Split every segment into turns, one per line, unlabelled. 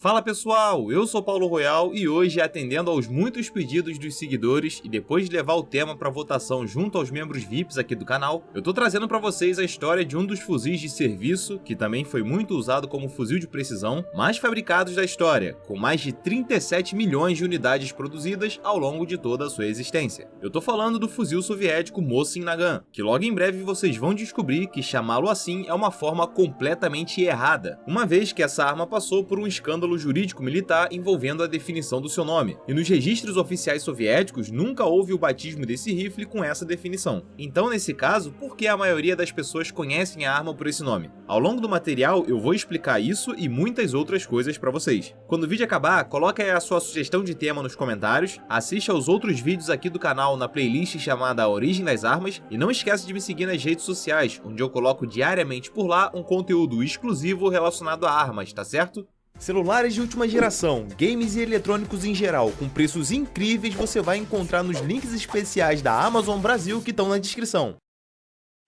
Fala pessoal, eu sou Paulo Royal e hoje, atendendo aos muitos pedidos dos seguidores e depois de levar o tema para votação junto aos membros VIPs aqui do canal, eu tô trazendo para vocês a história de um dos fuzis de serviço, que também foi muito usado como fuzil de precisão, mais fabricados da história, com mais de 37 milhões de unidades produzidas ao longo de toda a sua existência. Eu tô falando do fuzil soviético Mosin Nagant, que logo em breve vocês vão descobrir que chamá-lo assim é uma forma completamente errada, uma vez que essa arma passou por um escândalo jurídico-militar envolvendo a definição do seu nome, e nos registros oficiais soviéticos nunca houve o batismo desse rifle com essa definição. Então, nesse caso, por que a maioria das pessoas conhecem a arma por esse nome? Ao longo do material eu vou explicar isso e muitas outras coisas para vocês. Quando o vídeo acabar, coloca aí a sua sugestão de tema nos comentários, assista aos outros vídeos aqui do canal na playlist chamada A Origem das Armas e não esquece de me seguir nas redes sociais, onde eu coloco diariamente por lá um conteúdo exclusivo relacionado a armas, tá certo? Celulares de última geração, games e eletrônicos em geral, com preços incríveis, você vai encontrar nos links especiais da Amazon Brasil que estão na descrição.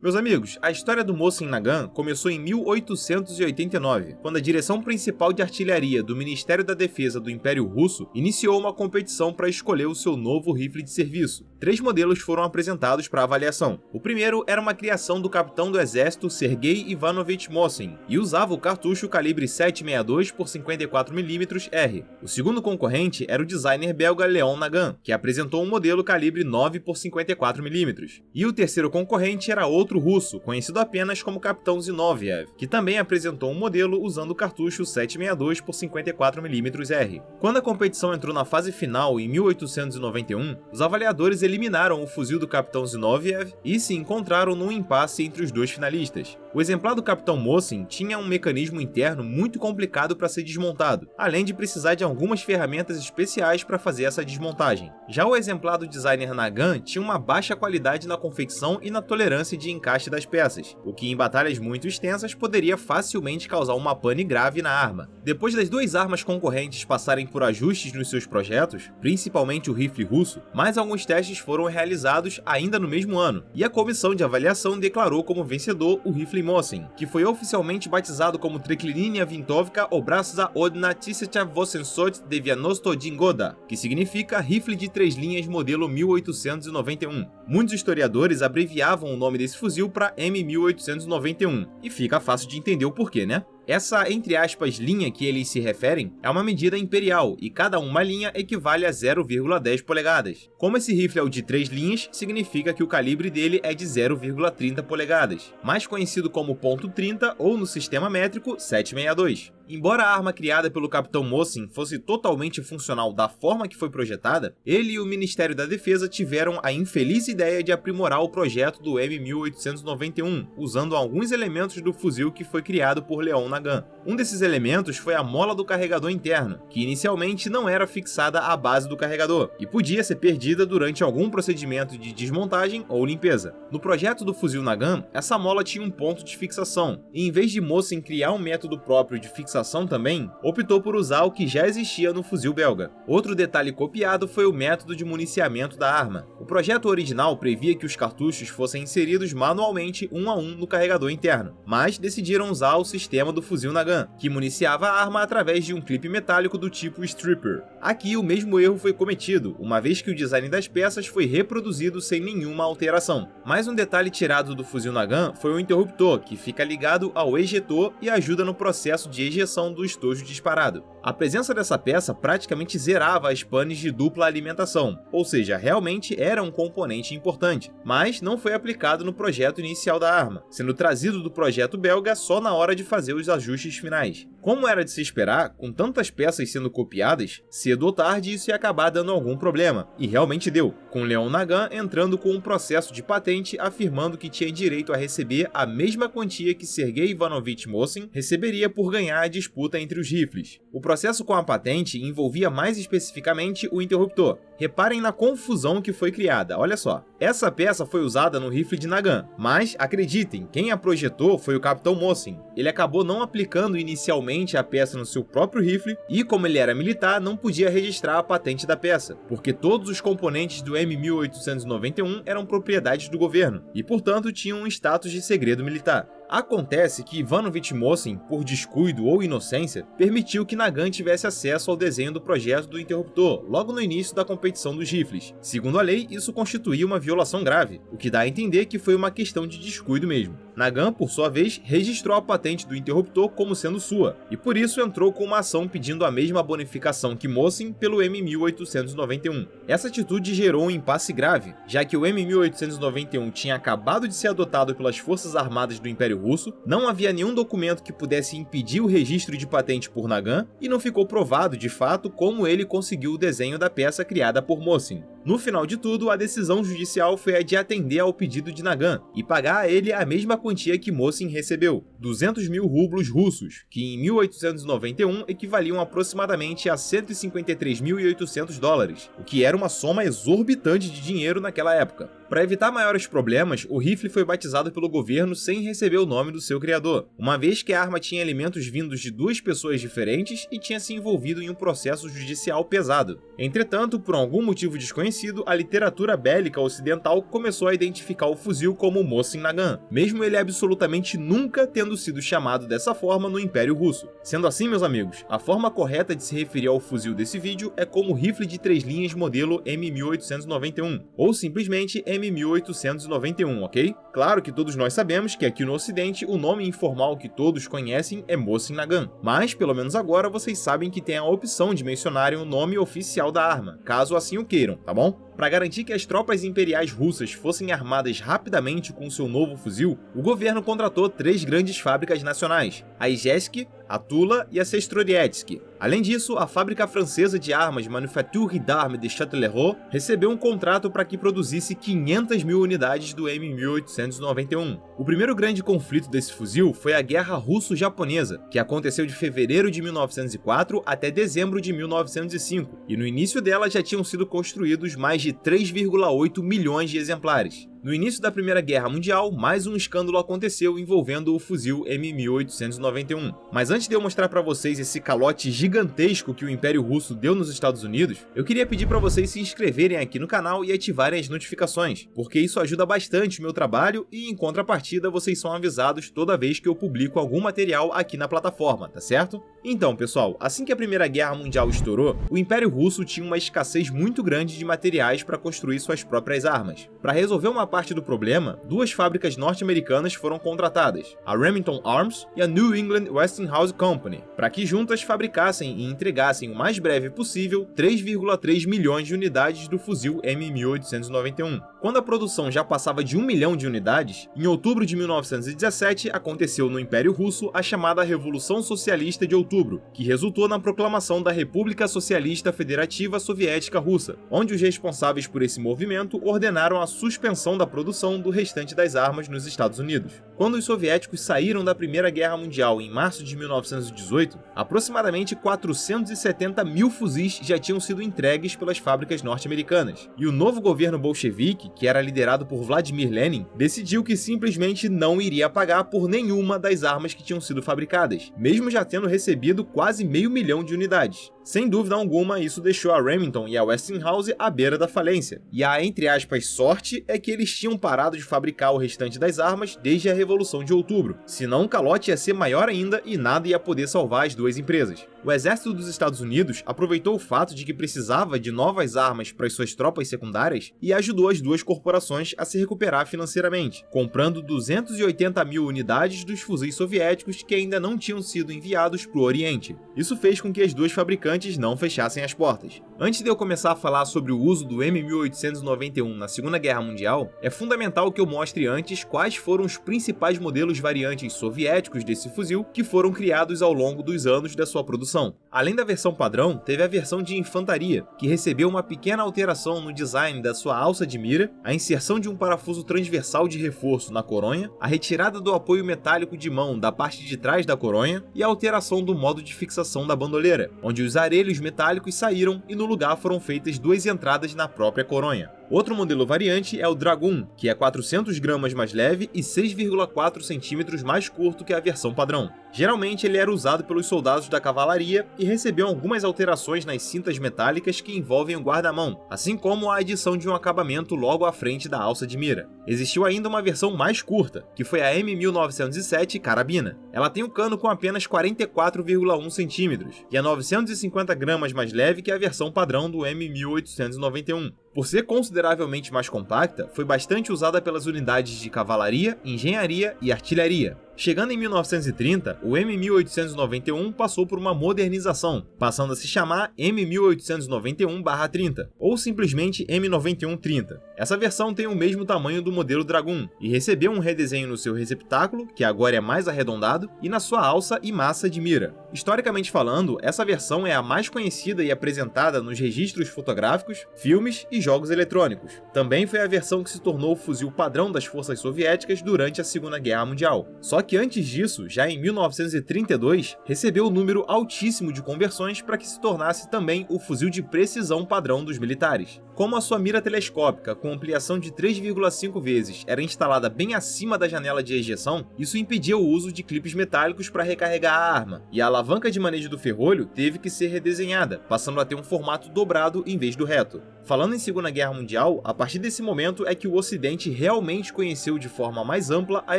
Meus amigos, a história do Mosin Nagant começou em 1889, quando a Direção Principal de Artilharia do Ministério da Defesa do Império Russo iniciou uma competição para escolher o seu novo rifle de serviço. 3 modelos foram apresentados para avaliação. O primeiro era uma criação do capitão do exército Sergei Ivanovich Mosin e usava o cartucho calibre 7,62 por 54mm R. O segundo concorrente era o designer belga Leon Nagant, que apresentou um modelo calibre 9 por 54mm. E o terceiro concorrente era outro russo, conhecido apenas como Capitão Zinoviev, que também apresentou um modelo usando o cartucho 7,62 por 54mm R. Quando a competição entrou na fase final em 1891, os avaliadores eliminaram o fuzil do Capitão Zinoviev e se encontraram num impasse entre os dois finalistas. O exemplar do Capitão Mosin tinha um mecanismo interno muito complicado para ser desmontado, além de precisar de algumas ferramentas especiais para fazer essa desmontagem. Já o exemplar do designer Nagant tinha uma baixa qualidade na confecção e na tolerância de encaixe das peças, o que em batalhas muito extensas poderia facilmente causar uma pane grave na arma. Depois das duas armas concorrentes passarem por ajustes nos seus projetos, principalmente o rifle russo, mais alguns testes foram realizados ainda no mesmo ano, e a comissão de avaliação declarou como vencedor o rifle Mosin, que foi oficialmente batizado como Treklinia Vintovka Obrazca Odna 1899 Goda, que significa rifle de 3 linhas modelo 1891. Muitos historiadores abreviavam o nome desse fuzil para M1891, e fica fácil de entender o porquê, né? Essa, entre aspas, linha que eles se referem é uma medida imperial e cada uma linha equivale a 0,10 polegadas. Como esse rifle é o de 3 linhas, significa que o calibre dele é de 0,30 polegadas, mais conhecido como .30 ou no sistema métrico 7,62. Embora a arma criada pelo Capitão Mosin fosse totalmente funcional da forma que foi projetada, ele e o Ministério da Defesa tiveram a infeliz ideia de aprimorar o projeto do M1891, usando alguns elementos do fuzil que foi criado por Leon Nagant. Um desses elementos foi a mola do carregador interno, que inicialmente não era fixada à base do carregador, e podia ser perdida durante algum procedimento de desmontagem ou limpeza. No projeto do fuzil Nagant, essa mola tinha um ponto de fixação, e em vez de Mosin criar um método próprio de fixação também, optou por usar o que já existia no fuzil belga. Outro detalhe copiado foi o método de municiamento da arma. O projeto original previa que os cartuchos fossem inseridos manualmente um a um no carregador interno, mas decidiram usar o sistema do fuzil Nagant, que municiava a arma através de um clipe metálico do tipo stripper. Aqui o mesmo erro foi cometido, uma vez que o design das peças foi reproduzido sem nenhuma alteração. Mais um detalhe tirado do fuzil Nagant foi o interruptor, que fica ligado ao ejetor e ajuda no processo de ejeção do estojo disparado. A presença dessa peça praticamente zerava as panes de dupla alimentação, ou seja, realmente era um componente importante, mas não foi aplicado no projeto inicial da arma, sendo trazido do projeto belga só na hora de fazer os ajustes finais. Como era de se esperar, com tantas peças sendo copiadas, cedo ou tarde isso ia acabar dando algum problema, e realmente deu, com Leon Nagant entrando com um processo de patente afirmando que tinha direito a receber a mesma quantia que Sergei Ivanovich Mosin receberia por ganhar a disputa entre os rifles. O processo com a patente envolvia mais especificamente o interruptor. Reparem na confusão que foi criada, olha só. Essa peça foi usada no rifle de Nagant, mas acreditem, quem a projetou foi o Capitão Mosin. Ele acabou não aplicando inicialmente a peça no seu próprio rifle e, como ele era militar, não podia registrar a patente da peça, porque todos os componentes do M1891 eram propriedades do governo e, portanto, tinham um status de segredo militar. Acontece que Ivanovich Mosin, por descuido ou inocência, permitiu que Nagant tivesse acesso ao desenho do projeto do interruptor logo no início da competição dos rifles. Segundo a lei, isso constituía uma violação grave, o que dá a entender que foi uma questão de descuido mesmo. Nagant, por sua vez, registrou a patente do interruptor como sendo sua, e por isso entrou com uma ação pedindo a mesma bonificação que Mosin pelo M1891. Essa atitude gerou um impasse grave, já que o M1891 tinha acabado de ser adotado pelas Forças Armadas do Império Russo, não havia nenhum documento que pudesse impedir o registro de patente por Nagant, e não ficou provado de fato como ele conseguiu o desenho da peça criada por Mosin. No final de tudo, a decisão judicial foi a de atender ao pedido de Nagant e pagar a ele a mesma quantia que Mosin recebeu, 200 mil rublos russos, que em 1891 equivaliam aproximadamente a 153.800 dólares, o que era uma soma exorbitante de dinheiro naquela época. Para evitar maiores problemas, o rifle foi batizado pelo governo sem receber o nome do seu criador, uma vez que a arma tinha elementos vindos de duas pessoas diferentes e tinha se envolvido em um processo judicial pesado. Entretanto, por algum motivo desconhecido, a literatura bélica ocidental começou a identificar o fuzil como Mosin Nagant, mesmo ele absolutamente nunca tendo sido chamado dessa forma no Império Russo. Sendo assim, meus amigos, a forma correta de se referir ao fuzil desse vídeo é como rifle de 3 linhas modelo M1891, ou simplesmente M1891, ok? Claro que todos nós sabemos que aqui no ocidente o nome informal que todos conhecem é Mosin Nagant, mas pelo menos agora vocês sabem que tem a opção de mencionarem o nome oficial da arma, caso assim o queiram, tá bom? Para garantir que as tropas imperiais russas fossem armadas rapidamente com seu novo fuzil, o governo contratou 3 grandes fábricas nacionais, a Ijesk, a Tula e a Sestrorietsky. Além disso, a fábrica francesa de armas Manufacture d'Armes de Châtellerault recebeu um contrato para que produzisse 500 mil unidades do M1891. O primeiro grande conflito desse fuzil foi a Guerra Russo-Japonesa, que aconteceu de fevereiro de 1904 até dezembro de 1905, e no início dela já tinham sido construídos mais de 3,8 milhões de exemplares. No início da Primeira Guerra Mundial, mais um escândalo aconteceu envolvendo o fuzil M1891. Mas antes de eu mostrar para vocês esse calote gigantesco que o Império Russo deu nos Estados Unidos, eu queria pedir para vocês se inscreverem aqui no canal e ativarem as notificações, porque isso ajuda bastante o meu trabalho e, em contrapartida, vocês são avisados toda vez que eu publico algum material aqui na plataforma, tá certo? Então, pessoal, assim que a Primeira Guerra Mundial estourou, o Império Russo tinha uma escassez muito grande de materiais para construir suas próprias armas. Para resolver uma parte do problema, 2 fábricas norte-americanas foram contratadas, a Remington Arms e a New England Westinghouse Company, para que juntas fabricassem e entregassem o mais breve possível 3,3 milhões de unidades do fuzil M1891. Quando a produção já passava de 1 milhão de unidades, em outubro de 1917 aconteceu no Império Russo a chamada Revolução Socialista de Outubro, que resultou na proclamação da República Socialista Federativa Soviética Russa, onde os responsáveis por esse movimento ordenaram a suspensão da produção do restante das armas nos Estados Unidos. Quando os soviéticos saíram da Primeira Guerra Mundial em março de 1918, aproximadamente 470 mil fuzis já tinham sido entregues pelas fábricas norte-americanas, e o novo governo bolchevique, que era liderado por Vladimir Lenin, decidiu que simplesmente não iria pagar por nenhuma das armas que tinham sido fabricadas, mesmo já tendo recebido quase 500 mil de unidades. Sem dúvida alguma, isso deixou a Remington e a Westinghouse à beira da falência, e a, entre aspas, sorte é que eles tinham parado de fabricar o restante das armas desde a Revolução de Outubro, senão o calote ia ser maior ainda e nada ia poder salvar as 2 empresas. O exército dos Estados Unidos aproveitou o fato de que precisava de novas armas para as suas tropas secundárias e ajudou as 2 corporações a se recuperar financeiramente, comprando 280 mil unidades dos fuzis soviéticos que ainda não tinham sido enviados para o Oriente. Isso fez com que as 2 fabricantes não fechassem as portas. Antes de eu começar a falar sobre o uso do M1891 na Segunda Guerra Mundial, é fundamental que eu mostre antes quais foram os principais modelos variantes soviéticos desse fuzil que foram criados ao longo dos anos da sua produção. Além da versão padrão, teve a versão de infantaria, que recebeu uma pequena alteração no design da sua alça de mira, a inserção de um parafuso transversal de reforço na coronha, a retirada do apoio metálico de mão da parte de trás da coronha e a alteração do modo de fixação da bandoleira, onde os arelhos metálicos saíram e no lugar foram feitas 2 entradas na própria coronha. Outro modelo variante é o Dragoon, que é 400 gramas mais leve e 6,4 centímetros mais curto que a versão padrão. Geralmente ele era usado pelos soldados da cavalaria e recebeu algumas alterações nas cintas metálicas que envolvem o guarda-mão, assim como a adição de um acabamento logo à frente da alça de mira. Existiu ainda uma versão mais curta, que foi a M1907 Carabina. Ela tem um cano com apenas 44,1 centímetros e é 950 gramas mais leve que a versão padrão do M1891. Por ser consideravelmente mais compacta, foi bastante usada pelas unidades de cavalaria, engenharia e artilharia. Chegando em 1930, o M1891 passou por uma modernização, passando a se chamar M1891/30, ou simplesmente M9130. Essa versão tem o mesmo tamanho do modelo Dragoon, e recebeu um redesenho no seu receptáculo, que agora é mais arredondado, e na sua alça e massa de mira. Historicamente falando, essa versão é a mais conhecida e apresentada nos registros fotográficos, filmes e jogos eletrônicos. Também foi a versão que se tornou o fuzil padrão das forças soviéticas durante a Segunda Guerra Mundial. Só que antes disso, já em 1932, recebeu um número altíssimo de conversões para que se tornasse também o fuzil de precisão padrão dos militares. Como a sua mira telescópica com ampliação de 3,5 vezes era instalada bem acima da janela de ejeção, isso impedia o uso de clipes metálicos para recarregar a arma, e a alavanca de manejo do ferrolho teve que ser redesenhada, passando a ter um formato dobrado em vez do reto. Falando em Segunda Guerra Mundial, a partir desse momento é que o Ocidente realmente conheceu de forma mais ampla a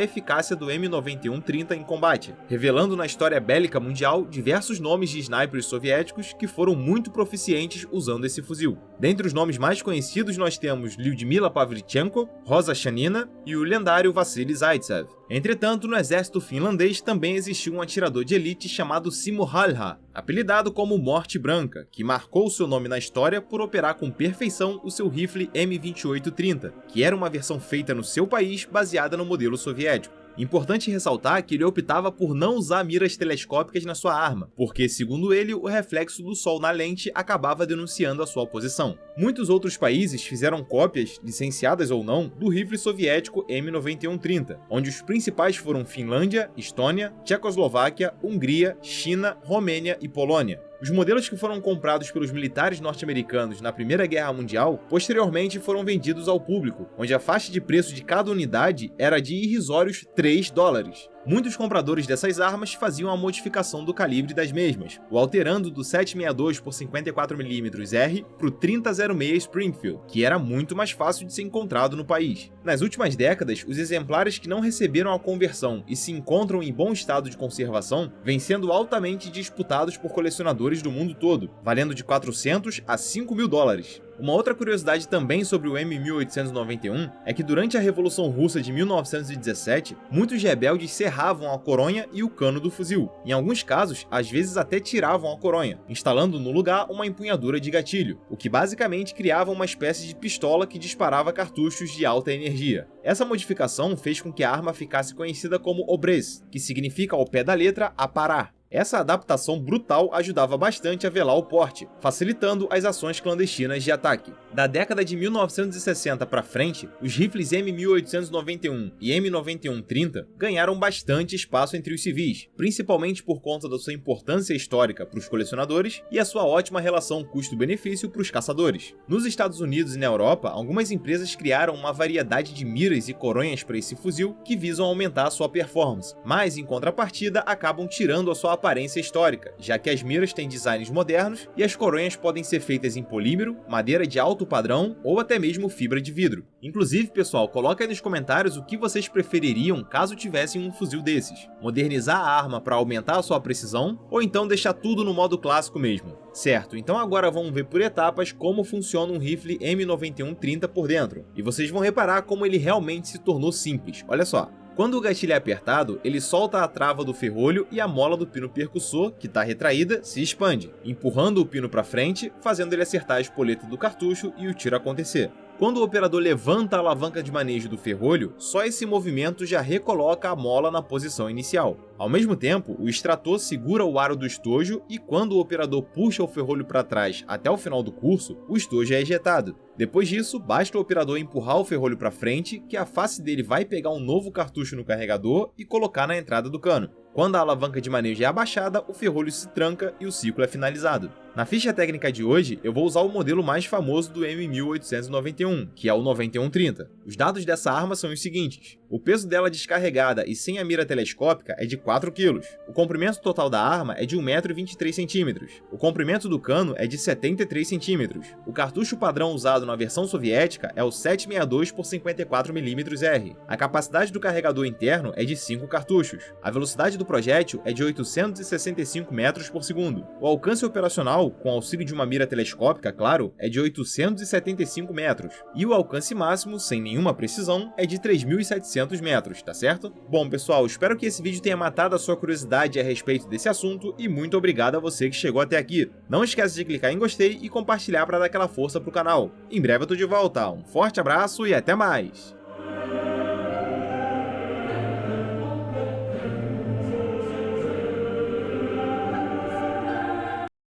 eficácia do M9130 em combate, revelando na história bélica mundial diversos nomes de snipers soviéticos que foram muito proficientes usando esse fuzil. Dentre os nomes mais conhecidos nós temos Lyudmila Pavlichenko, Rosa Shanina e o lendário Vassili Zaitsev. Entretanto, no exército finlandês também existiu um atirador de elite chamado Simo Hällhä, apelidado como Morte Branca, que marcou seu nome na história por operar com perfeição o seu rifle M2830, que era uma versão feita no seu país baseada no modelo soviético. Importante ressaltar que ele optava por não usar miras telescópicas na sua arma, porque, segundo ele, o reflexo do sol na lente acabava denunciando a sua posição. Muitos outros países fizeram cópias, licenciadas ou não, do rifle soviético M9130, onde os principais foram Finlândia, Estônia, Tchecoslováquia, Hungria, China, Romênia e Polônia. Os modelos que foram comprados pelos militares norte-americanos na Primeira Guerra Mundial, posteriormente foram vendidos ao público, onde a faixa de preço de cada unidade era de irrisórios $3. Muitos compradores dessas armas faziam a modificação do calibre das mesmas, o alterando do 7,62 por 54mm R para o 30,06 Springfield, que era muito mais fácil de ser encontrado no país. Nas últimas décadas, os exemplares que não receberam a conversão e se encontram em bom estado de conservação vêm sendo altamente disputados por colecionadores do mundo todo, valendo de $400 a $5.000. Uma outra curiosidade também sobre o M1891 é que durante a Revolução Russa de 1917, muitos rebeldes serravam a coronha e o cano do fuzil. Em alguns casos, às vezes até tiravam a coronha, instalando no lugar uma empunhadura de gatilho, o que basicamente criava uma espécie de pistola que disparava cartuchos de alta energia. Essa modificação fez com que a arma ficasse conhecida como obrez, que significa ao pé da letra aparar. Essa adaptação brutal ajudava bastante a velar o porte, facilitando as ações clandestinas de ataque. Da década de 1960 para frente, os rifles M1891 e M9130 ganharam bastante espaço entre os civis, principalmente por conta da sua importância histórica para os colecionadores e a sua ótima relação custo-benefício para os caçadores. Nos Estados Unidos e na Europa, algumas empresas criaram uma variedade de miras e coronhas para esse fuzil que visam aumentar a sua performance, mas em contrapartida acabam tirando a sua aparência histórica, já que as miras têm designs modernos e as coronhas podem ser feitas em polímero, madeira de alto padrão ou até mesmo fibra de vidro. Inclusive, pessoal, coloca aí nos comentários o que vocês prefeririam caso tivessem um fuzil desses. Modernizar a arma para aumentar a sua precisão ou então deixar tudo no modo clássico mesmo. Certo, então agora vamos ver por etapas como funciona um rifle M9130 por dentro. E vocês vão reparar como ele realmente se tornou simples. Olha só. Quando o gatilho é apertado, ele solta a trava do ferrolho e a mola do pino percussor, que está retraída, se expande, empurrando o pino para frente, fazendo ele acertar a espoleta do cartucho e o tiro acontecer. Quando o operador levanta a alavanca de manejo do ferrolho, só esse movimento já recoloca a mola na posição inicial. Ao mesmo tempo, o extrator segura o aro do estojo e quando o operador puxa o ferrolho para trás até o final do curso, o estojo é ejetado. Depois disso, basta o operador empurrar o ferrolho para frente, que a face dele vai pegar um novo cartucho no carregador e colocar na entrada do cano. Quando a alavanca de manejo é abaixada, o ferrolho se tranca e o ciclo é finalizado. Na ficha técnica de hoje, eu vou usar o modelo mais famoso do M1891, que é o 9130. Os dados dessa arma são os seguintes: o peso dela descarregada e sem a mira telescópica é de 4 kg. O comprimento total da arma é de 1,23 m. O comprimento do cano é de 73 cm. O cartucho padrão usado na versão soviética é o 762 por 54 mm R. A capacidade do carregador interno é de 5 cartuchos. A velocidade do projétil é de 865 metros por segundo. O alcance operacional, com auxílio de uma mira telescópica, claro, é de 875 metros. E o alcance máximo, sem nenhuma precisão, é de 3.700 metros, tá certo? Bom, pessoal, espero que esse vídeo tenha matado a sua curiosidade a respeito desse assunto e muito obrigado a você que chegou até aqui. Não esquece de clicar em gostei e compartilhar para dar aquela força pro canal. Em breve eu tô de volta, um forte abraço e até mais!